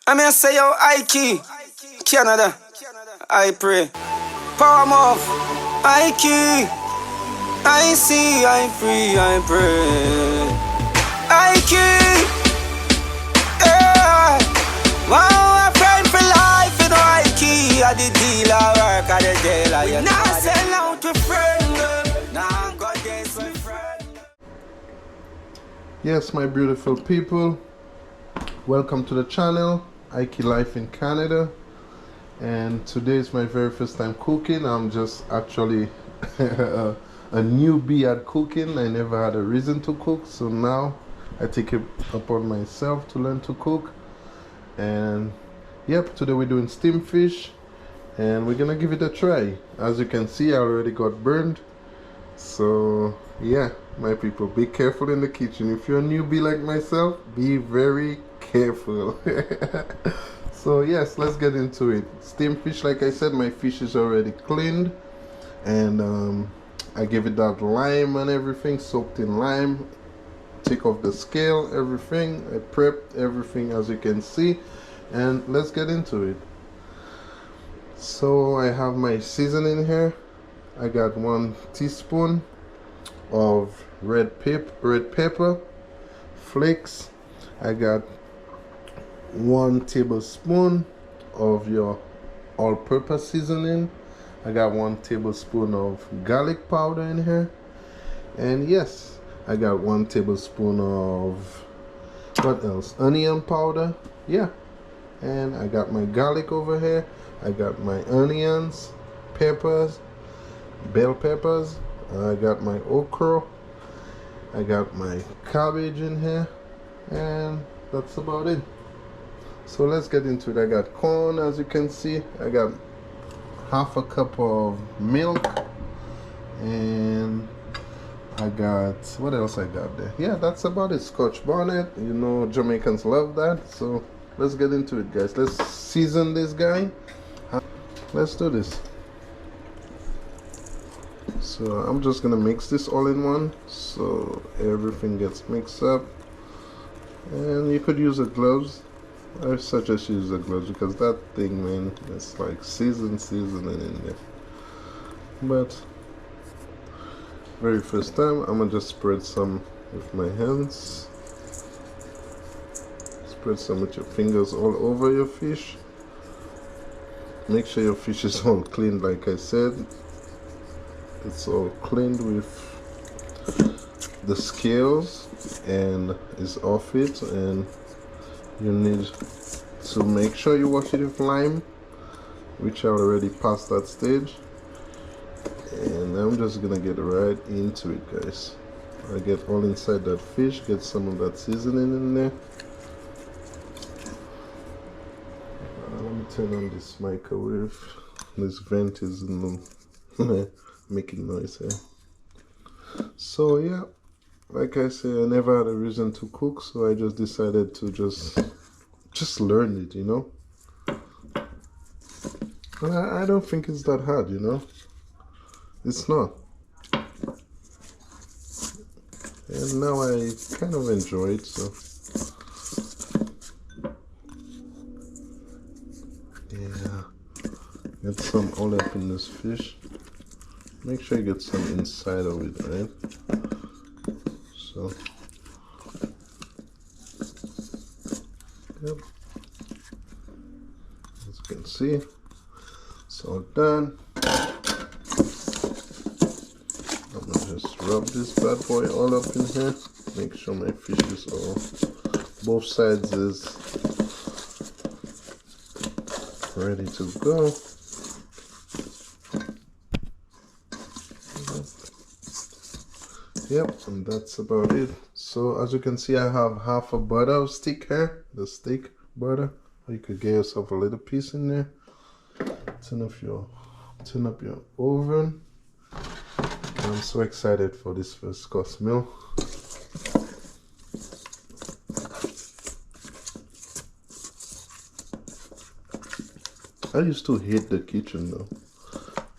I mean, I say, yo, Ike, Canada, I pray. Power move, Ike, I see, I free, I pray. Ike, yeah. Wow, I friend for life, you know, Ike. I the dealer, work at the jail, you know. Now sell out to friend, now God days my friend. Yes, my beautiful people, welcome to the channel, Ike Life in Canada. And today is my very first time cooking. I'm just actually a newbie at cooking. I never had a reason to cook, so now I take it upon myself to learn to cook. And yep, today we're doing steamed fish and we're gonna give it a try. As you can see, I already got burned, so yeah, my people, be careful in the kitchen. If you're a newbie like myself, be very careful. So yes, let's get into it. Steamed fish, like I said, my fish is already cleaned, and I gave it that lime and everything, soaked in lime. Take off the scale, everything. I prepped everything, as you can see, and let's get into it. So I have my seasoning here. I got 1 teaspoon of red pepper flakes. I got 1 tablespoon of your all-purpose seasoning. I got 1 tablespoon of garlic powder in here, and yes, I got 1 tablespoon of what else? Onion powder. Yeah, and I got my garlic over here. I got my onions, peppers, bell peppers. I got my okra. I got my cabbage in here, and that's about it. So let's get into it. I got corn, as you can see. I got 1/2 cup of milk, and I got, what else I got there? Yeah, that's about it. Scotch bonnet, you know, Jamaicans love that. So let's get into it, guys. Let's season this guy. Let's do this. So I'm just gonna mix this all in one so everything gets mixed up, and you could use the gloves. I suggest you use the gloves because that thing, man, it's like seasoning in there. But very first time, I'm gonna just spread some with my hands. Spread some with your fingers all over your fish. Make sure your fish is all clean, like I said. It's all cleaned with the scales and is off it, and you need to make sure you wash it with lime, which I already passed that stage. And I'm just gonna get right into it, guys. I get all inside that fish, get some of that seasoning in there. Let me turn on this microwave. This vent is in the making noise here. So yeah, like I say, I never had a reason to cook, so I just decided to just learn it, you know. And I don't think it's that hard, you know. It's not. And now I kind of enjoy it, so yeah. Get some all up in this fish. Make sure you get some inside of it, right? So yep, as you can see, it's all done. I'm gonna just rub this bad boy all up in here. Make sure my fish is all, both sides is ready to go. Yep, and that's about it. So as you can see, I have 1/2 butter stick here, the steak butter. Or you could get yourself a little piece in there. Turn up your oven. I'm so excited for this first course meal. I used to hate the kitchen though.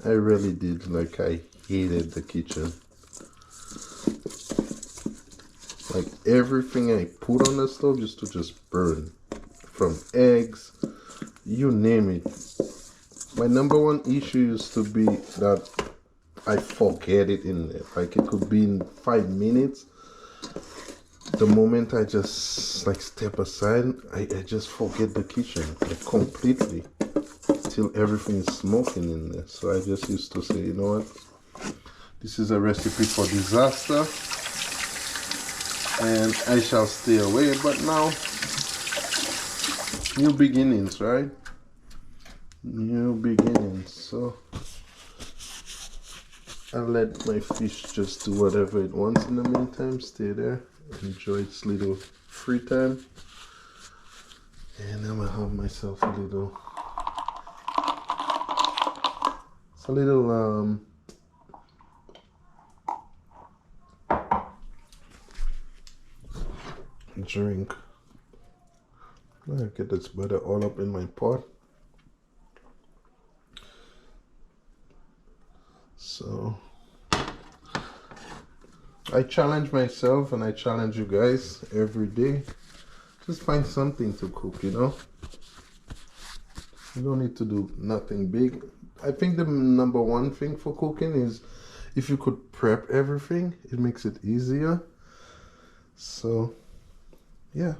I really did. Like, I hated the kitchen. Like, everything I put on the stove used to just burn from eggs, you name it. My number one issue used to be that I forget it in there. Like it could be in 5 minutes. The moment I just like step aside, I just forget the kitchen like completely till everything is smoking in there. So I just used to say, you know what? This is a recipe for disaster and I shall stay away. But now, new beginnings, right? New beginnings. So I'll let my fish just do whatever it wants in the meantime. Stay there, enjoy its little free time, and I'm gonna have myself a little drink. I get this butter all up in my pot. So I challenge myself and I challenge you guys every day. Just find something to cook, you know. You don't need to do nothing big. I think the number one thing for cooking is if you could prep everything, it makes it easier. So yeah.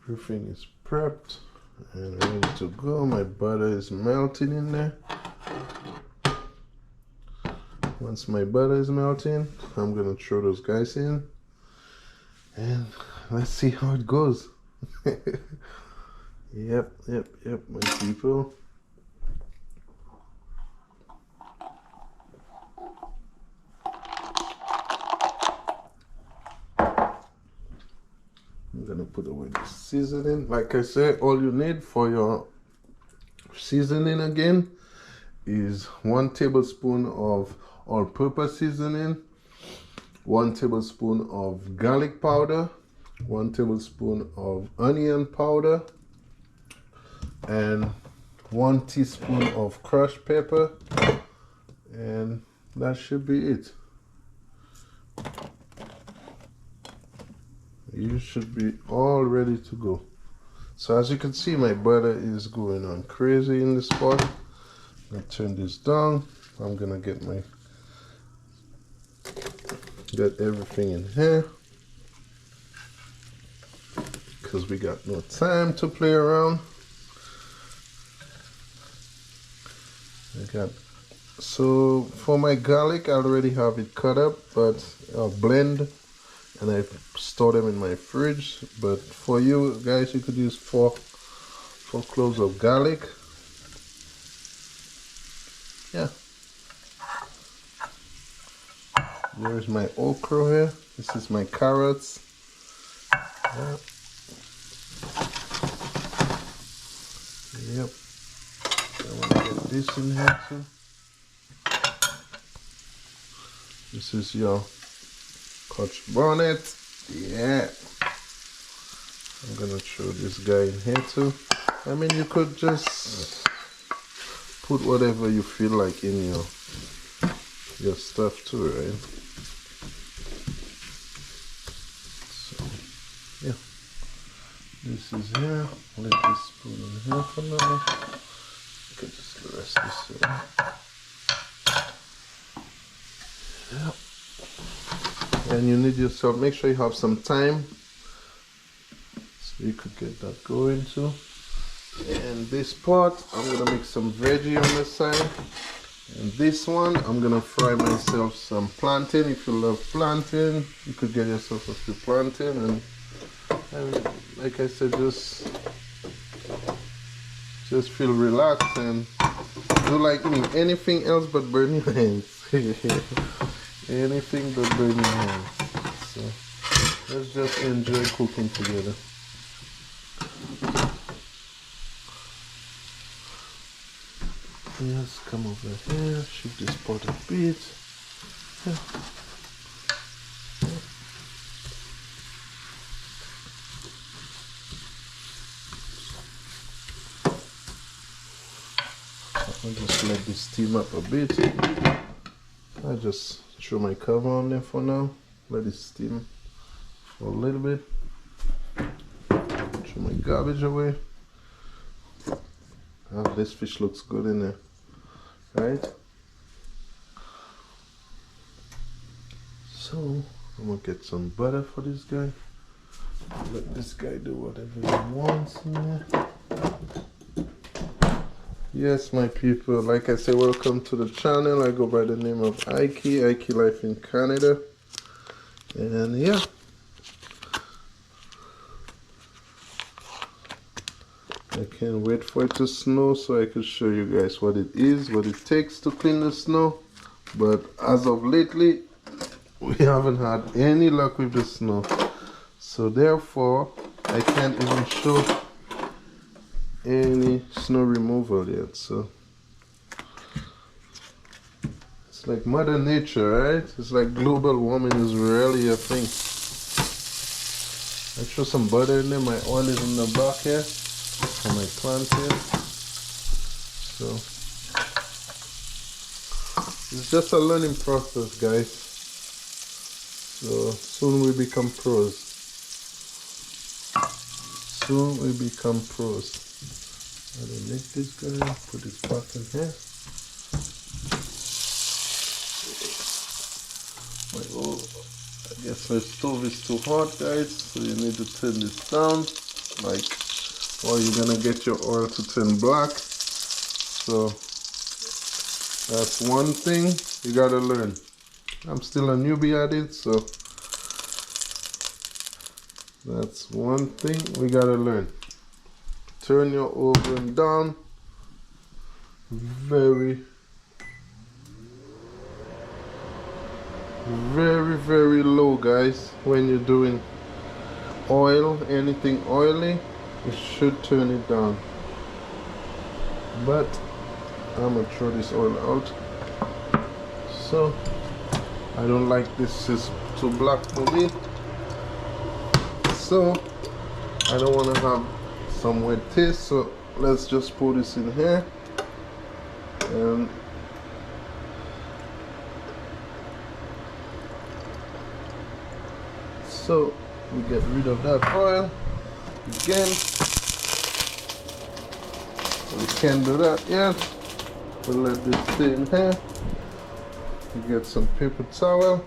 Everything is prepped and ready to go. My butter is melting in there. Once my butter is melting, I'm gonna throw those guys in and let's see how it goes. Yep, my people. I'm gonna put away the seasoning. Like I said, all you need for your seasoning again is 1 tablespoon of all-purpose seasoning, 1 tablespoon of garlic powder, 1 tablespoon of onion powder, and 1 teaspoon of crushed pepper, and that should be it. You should be all ready to go. So as you can see, my butter is going on crazy in this pot. I'm gonna turn this down. I'm gonna get everything in here because we got no time to play around. So for my garlic, I already have it cut up, but I'll blend and I store them in my fridge. But for you guys, you could use four cloves of garlic. Yeah. There's my okra here. This is my carrots. Yeah. Yep. I want to get this in here too. This is your Scotch bonnet. Yeah. I'm gonna throw this guy in here too. I mean, you could just put whatever you feel like in your stuff too, right? So yeah, this is here. Let this spoon in here for now. You can just rest this here. Yeah. And you need yourself, make sure you have some thyme so you could get that going too. And this pot, I'm gonna make some veggie on the side. And this one, I'm gonna fry myself some plantain. If you love plantain, you could get yourself a few plantain. And like I said, just feel relaxed and do like me. Anything else but burn your hands. Anything but burn your hands. So let's just enjoy cooking together. Yes, come over here, shift this pot a bit. Yeah. I'll just let this steam up a bit. I'll just throw my cover on there for now. Let it steam for a little bit. Throw my garbage away. Oh, this fish looks good in there, right? So I'm gonna get some butter for this guy. Let this guy do whatever he wants in there. Yes, my people, like I say, welcome to the channel. I go by the name of Ike Life in Canada. And yeah, I can't wait for it to snow so I can show you guys what it is, what it takes to clean the snow. But as of lately, we haven't had any luck with the snow. So therefore, I can't even show any snow removal yet. So it's like Mother Nature, right? It's like global warming is really a thing. I throw some butter in there. My oil is in the back here for my plant here. So it's just a learning process, guys. So soon we become pros. Soon we become pros. I'm gonna make this guy, put it back in here. I guess my stove is too hot, guys, so you need to turn this down, like, or you're gonna get your oil to turn black. So that's one thing you gotta learn. I'm still a newbie at it, so that's one thing we gotta learn. Turn your oven down very low, guys. When you're doing oil, anything oily, you should turn it down. But I'm gonna throw this oil out. So I don't like this is too black for me. So I don't want to have some wet taste, so let's just put this in here. And so we get rid of that oil again. We can't do that yet. We'll let this stay in here. We get some paper towel.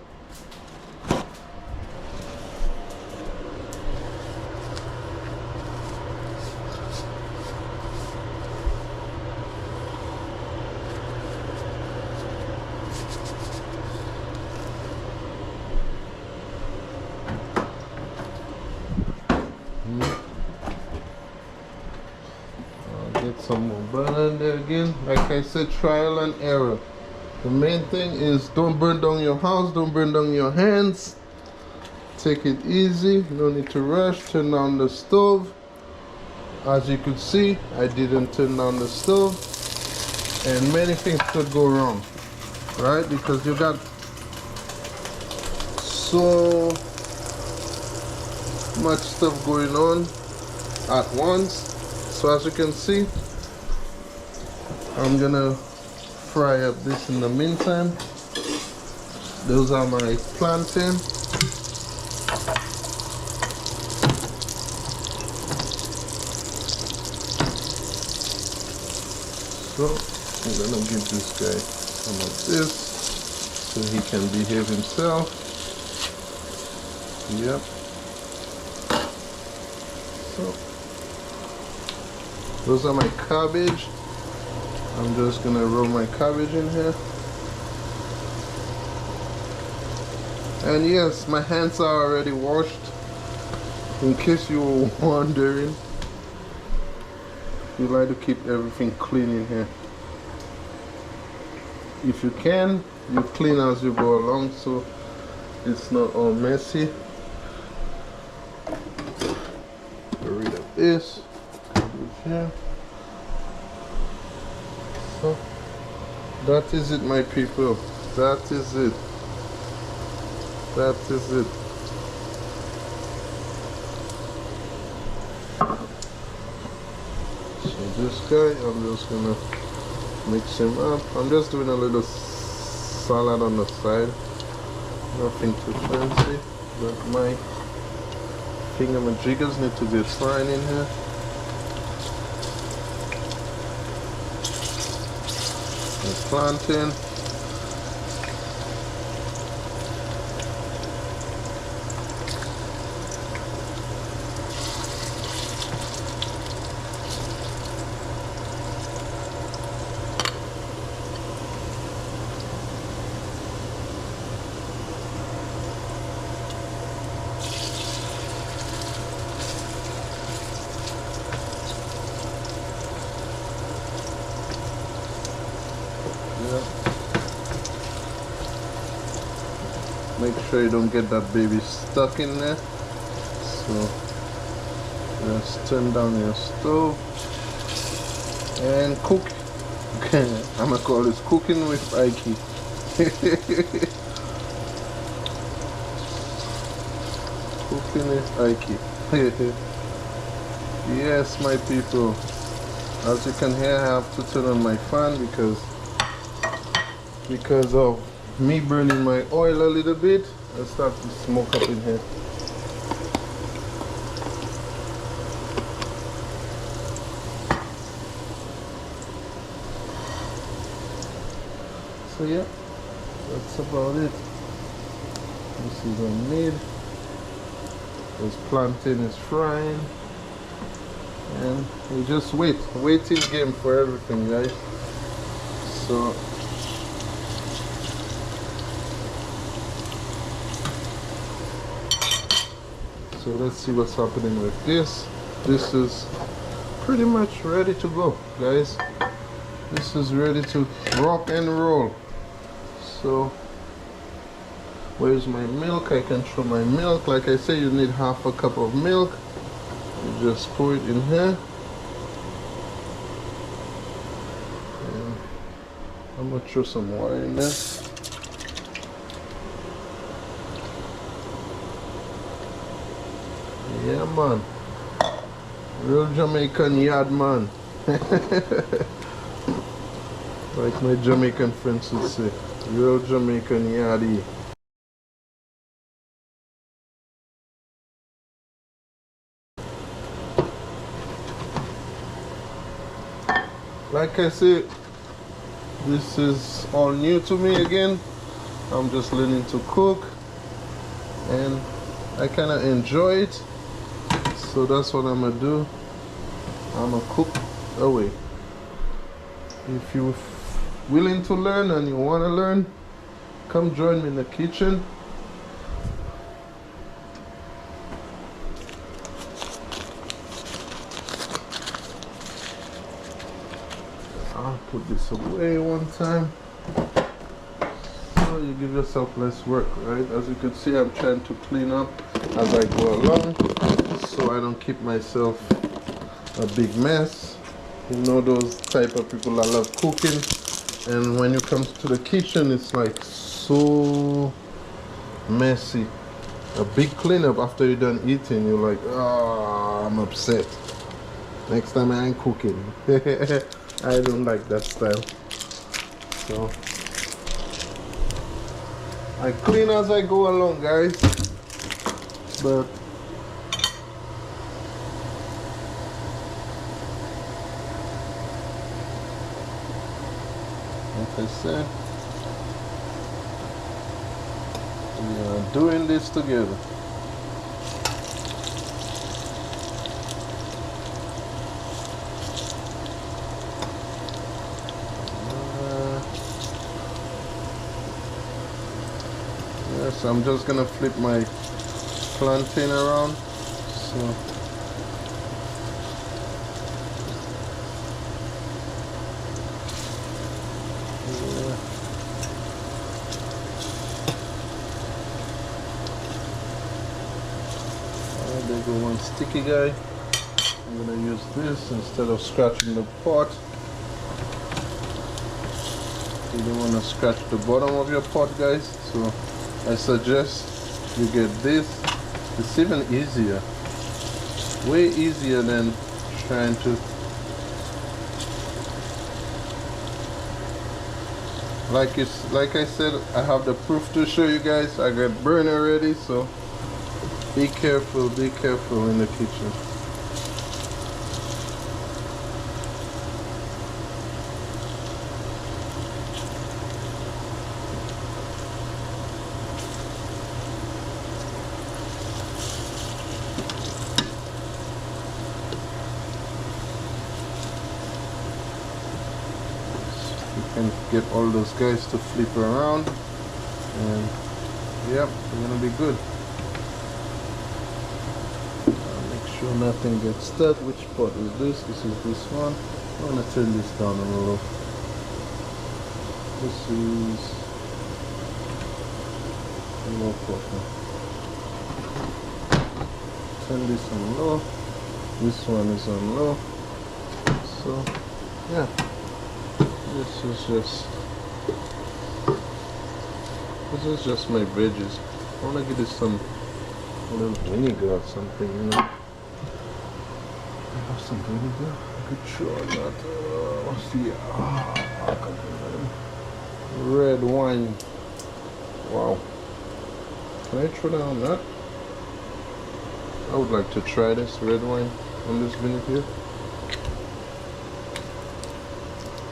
Get some more butter in there again. Like I said, trial and error. The main thing is don't burn down your house, don't burn down your hands. Take it easy, no need to rush. Turn down the stove. As you could see, I didn't turn down the stove, and many things could go wrong, right? Because you got so much stuff going on at once. So as you can see, I'm gonna fry up this in the meantime. Those are my plantain. So I'm gonna give this guy some of this so he can behave himself. Yep. So those are my cabbage. I'm just gonna roll my cabbage in here. And yes, my hands are already washed, in case you were wondering. You like to keep everything clean in here. If you can, you clean as you go along so it's not all messy. Get rid of this. Here. So that is it, my people. That is it. That is it. So this guy, I'm just gonna mix him up. I'm just doing a little salad on the side. Nothing too fancy, but my thingamajiggas need to get frying in here. The plantain. Make sure you don't get that baby stuck in there. So just turn down your stove and cook. I'm gonna call this cooking with Ike. Cooking with Ike. Yes, my people. As you can hear, I have to turn on my fan because of me burning my oil a little bit. I start to smoke up in here. So yeah, that's about it. This is what I need. This plantain is frying, and we just waiting game for everything, guys. So let's see what's happening with this. This is pretty much ready to go, guys. This is ready to rock and roll. So where's my milk? I can show my milk. Like I say, you need half a cup of milk. You just pour it in here. And I'm gonna throw some water in there. Yeah, man. Real Jamaican yard, man. Like my Jamaican friends would say. Real Jamaican yardie. Like I said, this is all new to me again. I'm just learning to cook, and I kind of enjoy it. So that's what I'm gonna do. I'm gonna cook away. If you're willing to learn and you want to learn, come join me in the kitchen. I'll put this away one time. So you give yourself less work, right? As you can see, I'm trying to clean up as I go along, so I don't keep myself a big mess. You know, those type of people that love cooking, and when you come to the kitchen, it's like so messy. A big cleanup after you're done eating, you're like, oh, I'm upset. Next time I ain't cooking. I don't like that style. So I clean as I go along, guys. But like I said, we are doing this together. Yes, I'm just gonna flip my plantain around. So there go one sticky guy. I'm gonna use this instead of scratching the pot. You don't want to scratch the bottom of your pot, guys, so I suggest you get this. It's even easier, way easier than trying to like I said, I have the proof to show you guys. I got burner ready, so be careful in the kitchen. And get all those guys to flip around, and yep, we're gonna be good. Make sure nothing gets stuck. Which pot is this? This is this one. I'm gonna turn this down a little. This is a low pot. Turn this on low. This one is on low. So yeah. This is just my veggies. I want to give this some little vinegar or something, you know. I have some vinegar. I could try that. What's the red wine? Wow. Can I try that on that? I would like to try this red wine on this vinegar.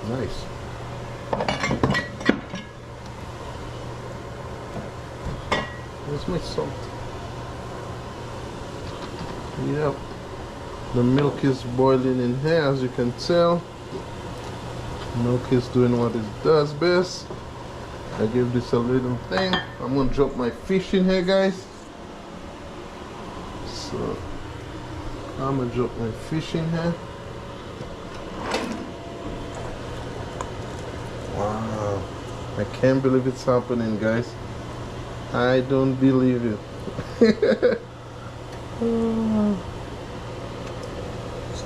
Nice. Where's my salt? Yep. The milk is boiling in here, as you can tell. Milk is doing what it does best. I give this a little thing. I'm gonna drop my fish in here, guys. So I'm gonna drop my fish in here. Wow, I can't believe it's happening, guys. I don't believe it.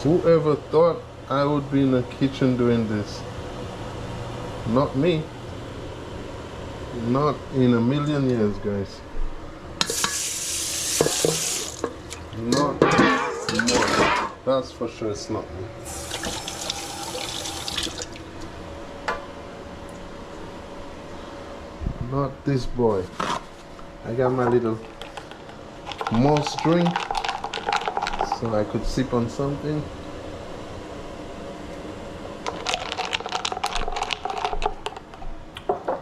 Whoever thought I would be in the kitchen doing this? Not me. Not in a million years, guys. Not more. That's for sure, it's not me. Not this boy. I got my little mouse drink so I could sip on something.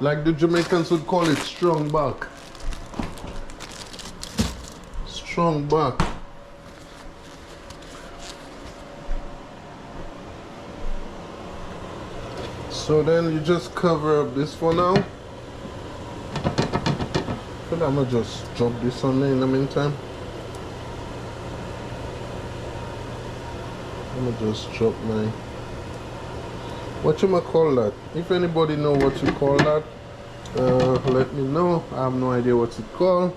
Like the Jamaicans would call it, strong back. Strong back. So then you just cover up this for now. But I'm gonna just drop this on there in the meantime. I'm gonna just drop my, what you might call that? If anybody know what you call that, let me know. I have no idea what it called.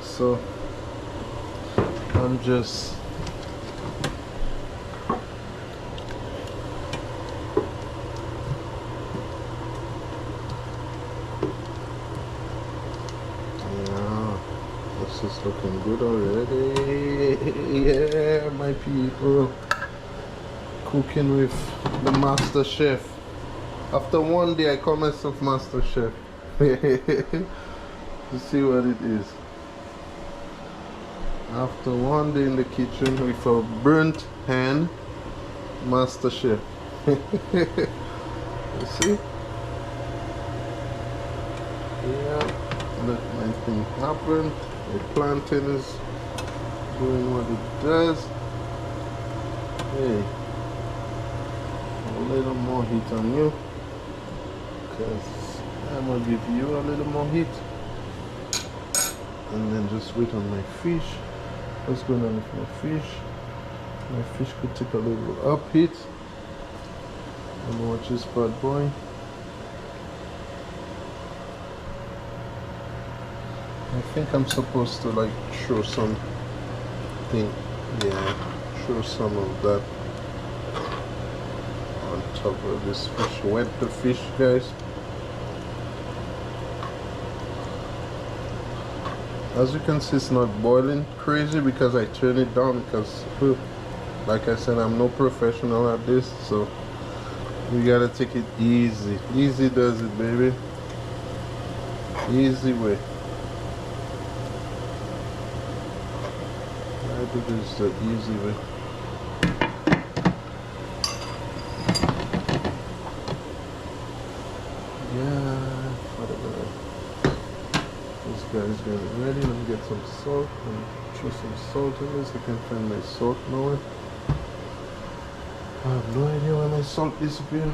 So I'm just this is looking good already. Yeah, my people. Cooking with the master chef. After one day I call myself master chef. You see what it is. After one day in the kitchen with a burnt hand, master chef. You see? Yeah, let my thing happen. The plantain is doing what it does. Hey, a little more heat on you, because I'm gonna give you a little more heat. And then just wait on my fish. What's going on with my fish? My fish could take a little up heat. And watch this bad boy. I think I'm supposed to like throw something, yeah, throw some of that on top of this fish. Wet the fish, guys. As you can see, it's not boiling crazy because I turn it down, because like I said, I'm no professional at this, so We gotta take it easy. Easy does it, baby. Easy way. I do this the easy way. Yeah, whatever. This guy's getting ready. Let me get some salt and throw some salt in this. I can find my salt nowhere. I have no idea where my salt disappeared.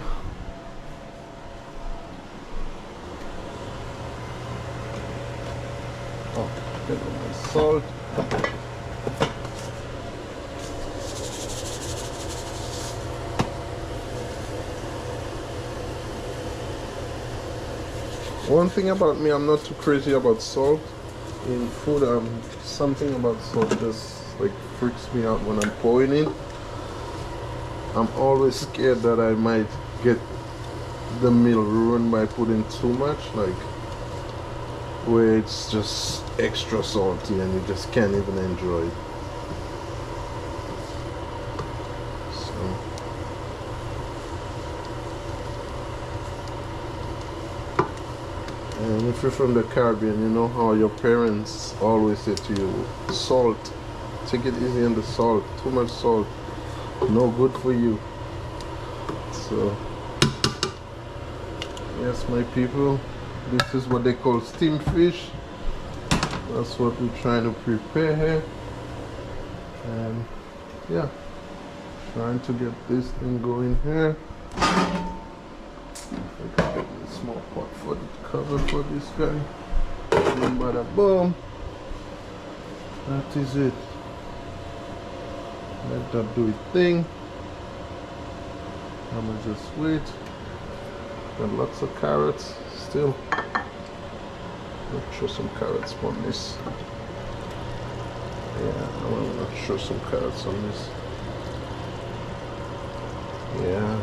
Oh, get my salt. One thing about me, I'm not too crazy about salt in food. Something about salt just like freaks me out when I'm pouring in. I'm always scared that I might get the meal ruined by putting too much, like where it's just extra salty and you just can't even enjoy it. So and if you're from the Caribbean, you know how your parents always say to you, salt, take it easy on the salt, too much salt, no good for you. So yes, my people, this is what they call steamed fish. That's what we're trying to prepare here. And yeah, trying to get this thing going here. I can get a small pot for the cover for this guy. Boom, bada boom. That is it. Let that do its thing. I'm gonna just wait. Got lots of carrots still. Let's throw some carrots on this. Yeah, I'm gonna throw some carrots on this. Yeah.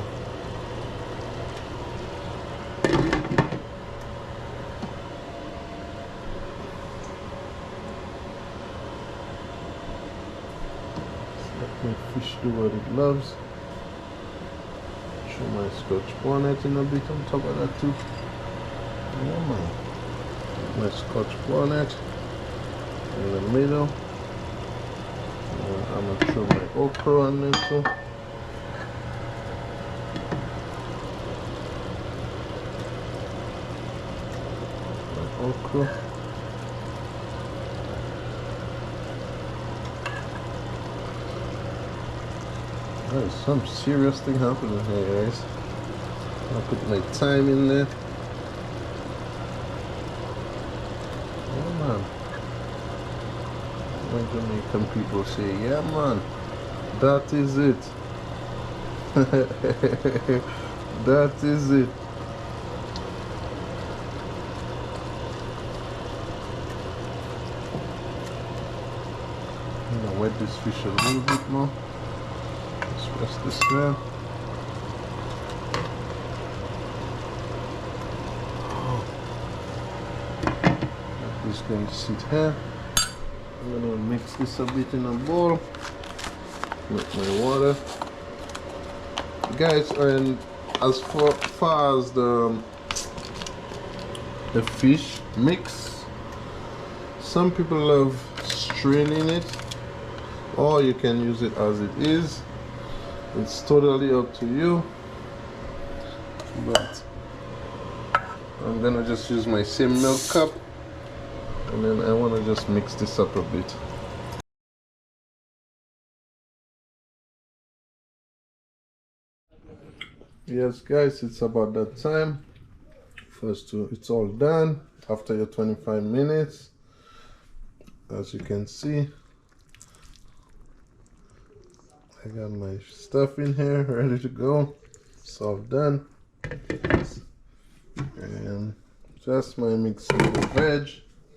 Let my fish do what it loves. Show my scotch bonnet in a bit on top of that too. Yeah, man. My scotch bonnet in the middle. And I'm gonna throw my okra on there too. My okra. There's some serious thing happening here, guys. I'll put my thyme in there. Yeah, man. My Jamaican people say, yeah, man. That is it. That is it. I'm gonna wet this fish a little bit more. Press this there. Let this guy sit here. I'm gonna mix this a bit in a bowl. With my water. Guys, and as far as the fish mix, some people love straining it, or you can use it as it is. It's totally up to you, but I'm gonna just use my same milk cup, and then I want to just mix this up a bit. Yes, guys, it's about that time. It's all done after your 25 minutes. As you can see, I got my stuff in here ready to go. It's all done. And just my mixing the veg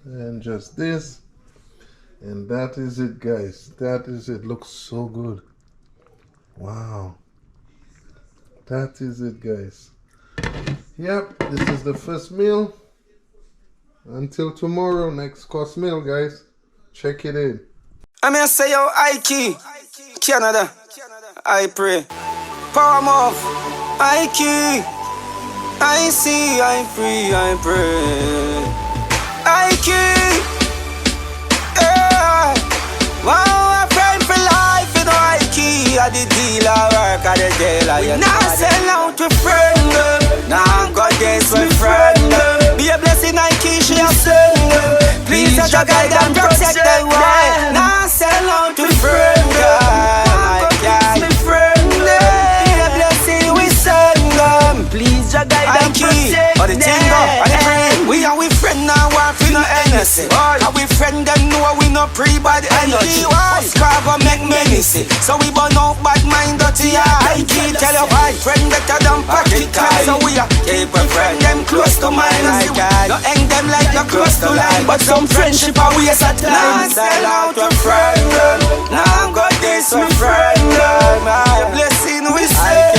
and just this. And that is it, guys. That is it. Looks so good. Wow. That is it, guys. Yep, this is the first meal. Until tomorrow, next course meal, guys. Check it in. I mean, say yo, I key, Canada, I pray. Power move. I key, I see, I free, I pray. I key, yeah. Wow, a friend for life, you know I key. I the dealer, work at the jail. We not sell out to friend. Now God this my friend. Be a blessing, I key, she a send. Please touch your guide and protect them. Why? Now sell out to friend. I can't. Be a blessing, we send them. Please your guide and protect Or the tingo, or the friend. We are we friend now, what we no NSC. And we friend them know we no pre-bad energy. Us carve make menacing. So we burn out bad mind dirty. I keep tell you why friend better than pocket time. So we are keep a friend them close to mine. No hang them like you're close to line. But some friendship are waste of time. Now sell out your friend. Now got this my friend. My blessing we say.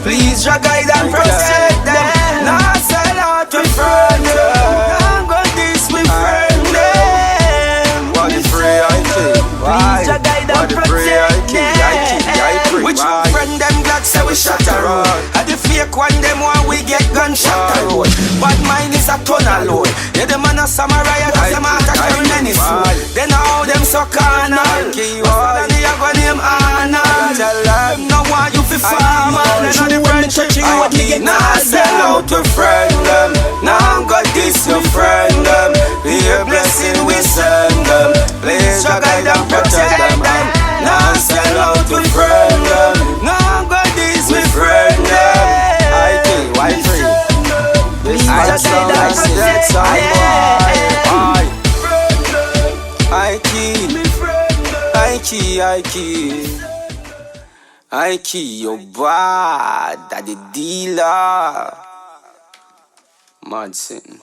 Please your guide and protect them. Now sell out your friend. Now got this my friend. What the free I keep? Please your guide and protect them. Which friend them glad say we shut around. And the fake one them want we get gunshot around. But mine is a ton alone. Yeah, the man a samurai cause them out a carry many food. Then how them so carnal. And they have a name Arnold. Tell them no want you fi farmer. Then all the friendship I keep. Now sell out your friend them. Now got this your friend them. Be a blessing we send them. Please your guide and protect them. Now sell out your friend them. Now got this we friend them. I keep white free. I saw that's I key, your bad, that the dealer. Mad sin.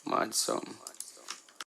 Mad something.